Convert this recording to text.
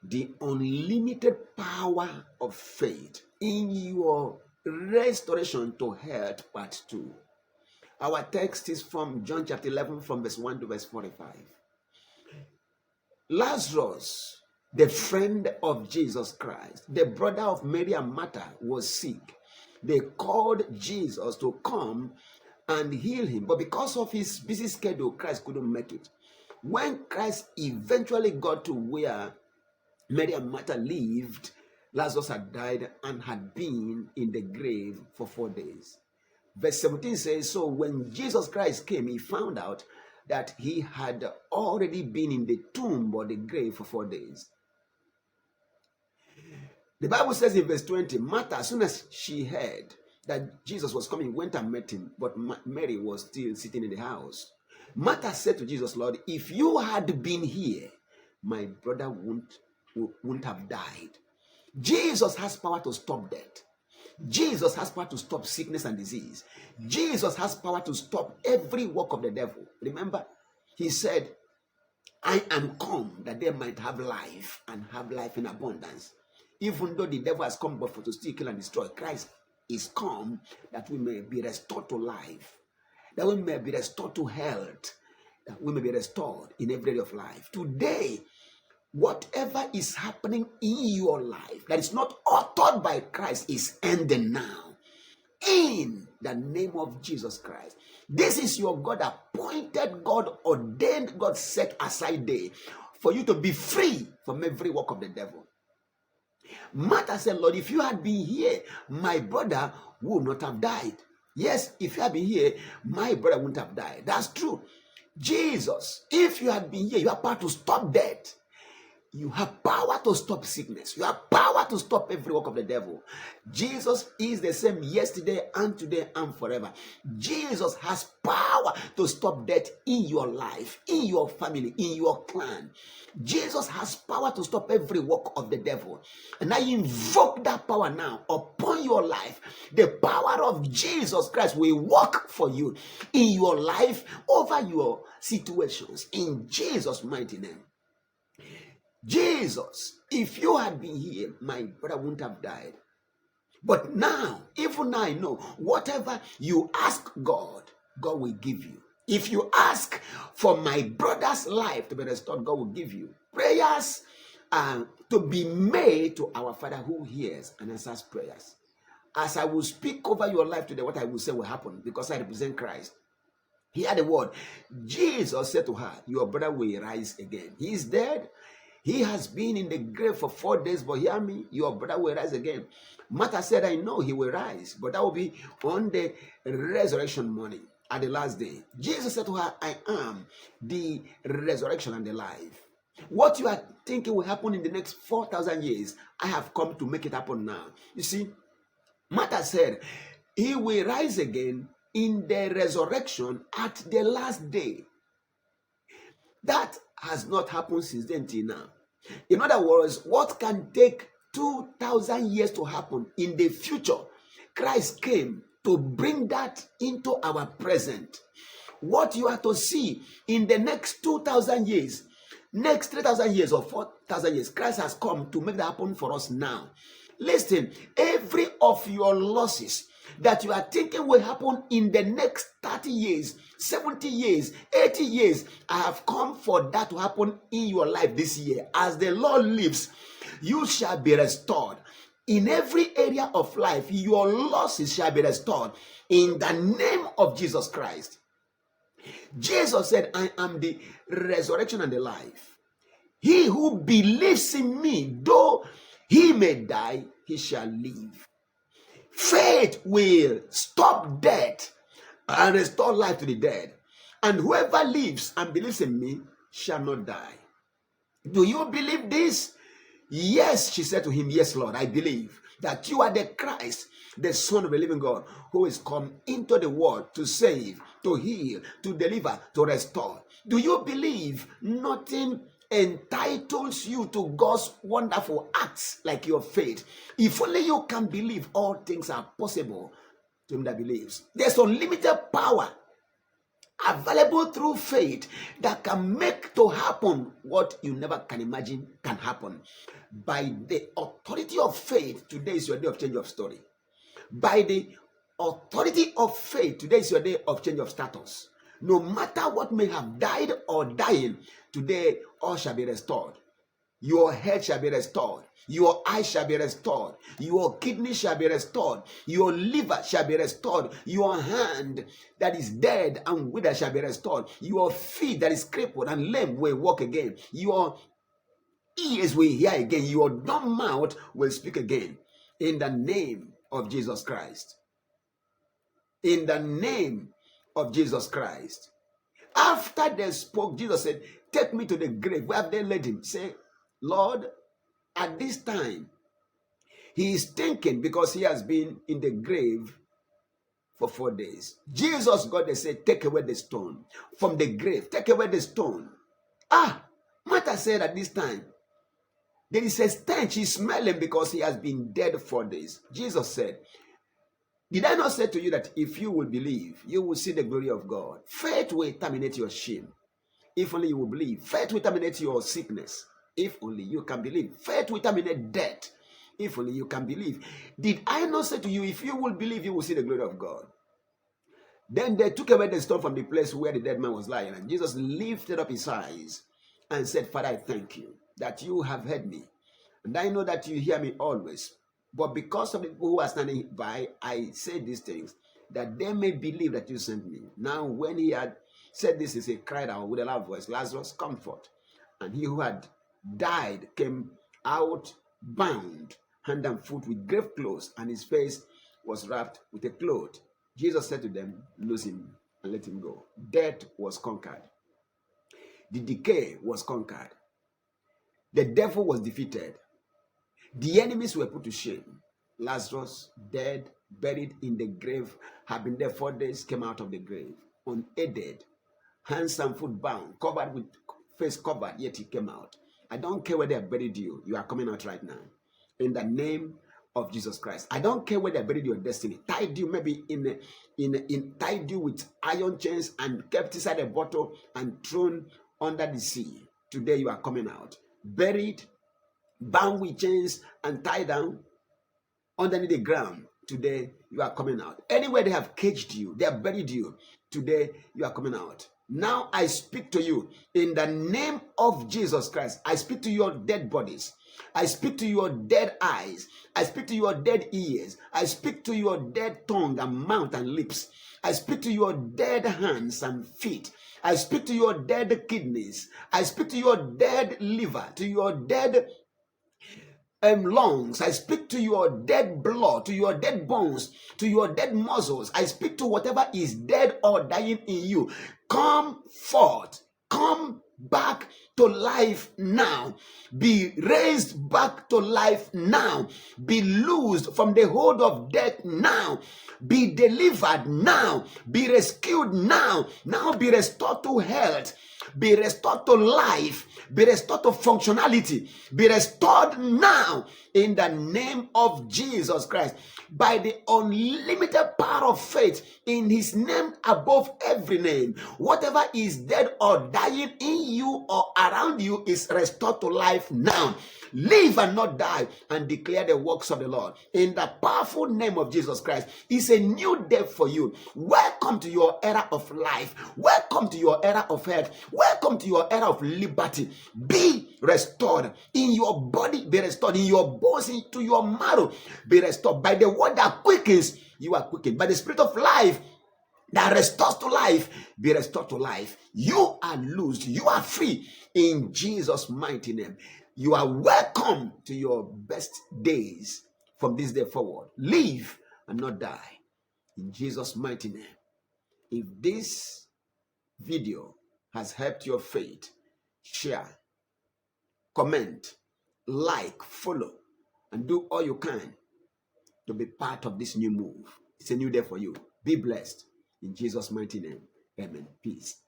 the unlimited power of faith in your restoration to health, part 2. Our text is from John chapter 11, from verse 1 to verse 45. Lazarus, the friend of Jesus Christ, the brother of Mary and Martha, was sick. They called Jesus to come and heal him, but because of his busy schedule, Christ couldn't make it. When Christ eventually got to where Mary and Martha lived, Lazarus had died and had been in the grave for 4 days. Verse 17 says, so when Jesus Christ came, he found out that he had already been in the tomb or the grave for 4 days. The Bible says in verse 20, Martha, as soon as she heard that Jesus was coming, went and met him, but Mary was still sitting in the house. Martha said to Jesus, Lord, if you had been here, my brother wouldn't have died. Jesus has power to stop death. Jesus has power to stop sickness and disease. Jesus has power to stop every work of the devil. Remember, he said, I am come that they might have life and have life in abundance. Even though the devil has come but for to steal, kill, and destroy, Christ is come that we may be restored to life, that we may be restored to health, that we may be restored in every area of life. Today, whatever is happening in your life that is not authored by Christ is ending now. In the name of Jesus Christ. This is your God appointed, God ordained, God set aside day for you to be free from every work of the devil. Martha said, Lord, if you had been here, my brother would not have died. Yes, if you had been here, my brother wouldn't have died. That's true. Jesus, if you had been here, you have power to stop death. You have power to stop sickness. You have power to stop every work of the devil. Jesus is the same yesterday and today and forever. Jesus has power to stop death in your life, in your family, in your clan. Jesus has power to stop every work of the devil. And I invoke that power now upon your life. The power of Jesus Christ will work for you in your life, over your situations, in Jesus' mighty name. Jesus, if you had been here, my brother wouldn't have died. But now, even now I know, whatever you ask God, God will give you. If you ask for my brother's life to be restored, God will give you. Prayers to be made to our Father who hears and answers prayers. As I will speak over your life today, what I will say will happen because I represent Christ. Hear the word. Jesus said to her, your brother will rise again. He is dead. He has been in the grave for 4 days, but hear me, your brother will rise again. Martha said, I know he will rise, but that will be on the resurrection morning, at the last day. Jesus said to her, I am the resurrection and the life. What you are thinking will happen in the next 4,000 years, I have come to make it happen now. You see, Martha said, he will rise again in the resurrection at the last day. That has not happened since then till now. In other words, what can take 2,000 years to happen in the future, Christ came to bring that into our present. What you are to see in the next 2,000 years, next 3,000 years or 4,000 years, Christ has come to make that happen for us now. Listen, every of your losses that you are thinking will happen in the next 30 years, 70 years, 80 years, I have come for that to happen in your life this year. As the Lord lives, you shall be restored. In every area of life, your losses shall be restored in the name of Jesus Christ. Jesus said, I am the resurrection and the life. He who believes in me, though he may die, he shall live. Faith will stop death and restore life to the dead. And whoever lives and believes in me shall not die. Do you believe this? Yes, she said to him, yes, Lord, I believe that you are the Christ, the Son of the living God, who is come into the world to save, to heal, to deliver, to restore. Do you believe nothing entitles you to God's wonderful acts like your faith? If only you can believe, all things are possible to him that believes. There's unlimited power available through faith that can make to happen what you never can imagine can happen. By the authority of faith, today is your day of change of story. By the authority of faith, today is your day of change of status. No matter what may have died or dying, today all shall be restored. Your head shall be restored. Your eyes shall be restored. Your kidney shall be restored. Your liver shall be restored. Your hand that is dead and withered shall be restored. Your feet that is crippled and lame will walk again. Your ears will hear again. Your dumb mouth will speak again. In the name of Jesus Christ. In the name of Jesus Christ. After they spoke, Jesus said, take me to the grave. Where have they laid him? Say, Lord, at this time, he is thinking because he has been in the grave for 4 days. Jesus got to say, take away the stone from the grave. Take away the stone. Martha said at this time, there is a stench. He's smelling because he has been dead 4 days. Jesus said, did I not say to you that if you will believe, you will see the glory of God? Faith will terminate your shame. If only you will believe. Faith will terminate your sickness. If only you can believe. Faith will terminate death. If only you can believe. Did I not say to you, if you will believe, you will see the glory of God? Then they took away the stone from the place where the dead man was lying. And Jesus lifted up his eyes and said, Father, I thank you that you have heard me. And I know that you hear me always. But because of the people who are standing by, I say these things, that they may believe that you sent me. Now, when he had said this, he cried out with a loud voice, Lazarus, come forth. And he who had died came out bound, hand and foot with grave clothes, and his face was wrapped with a cloth. Jesus said to them, loose him and let him go. Death was conquered. The decay was conquered. The devil was defeated. The enemies were put to shame. Lazarus, dead, buried in the grave, had been there 4 days, came out of the grave, unaided, hands and foot bound, covered with face covered, yet he came out. I don't care where they have buried you. You are coming out right now. In the name of Jesus Christ. I don't care where they buried your destiny. Tied you maybe tied you with iron chains and kept inside a bottle and thrown under the sea. Today you are coming out. Buried, bound with chains and tied down underneath the ground. Today you are coming out. Anywhere they have caged you, they have buried you. Today you are coming out. Now I speak to you in the name of Jesus Christ. I speak to your dead bodies. I speak to your dead eyes. I speak to your dead ears. I speak to your dead tongue and mouth and lips. I speak to your dead hands and feet. I speak to your dead kidneys. I speak to your dead liver, to your dead lungs. I speak to your dead blood, to your dead bones, to your dead muscles. I speak to whatever is dead or dying in you. Come forth. Come back to life now. Be raised back to life now. Be loosed from the hold of death now. Be delivered now. Be rescued now. Now be restored to health. Be restored to life. Be restored to functionality. Be restored now in the name of Jesus Christ. By the unlimited power of faith in his name above every name. Whatever is dead or dying in you or around you is restored to life now. Live and not die and declare the works of the Lord. In the powerful name of Jesus Christ, it's a new day for you. Welcome to your era of life. Welcome to your era of health. Welcome to your era of liberty. Be restored. In your body, be restored. In your bones, into your marrow, be restored. By the word that quickens, you are quickened. By the spirit of life that restores to life, be restored to life. You are loosed. You are free. In Jesus' mighty name. You are welcome to your best days from this day forward. Live and not die. In Jesus' mighty name. If this video has helped your faith, share, comment, like, follow, and do all you can to be part of this new move. It's a new day for you. Be blessed. In Jesus' mighty name. Amen. Peace.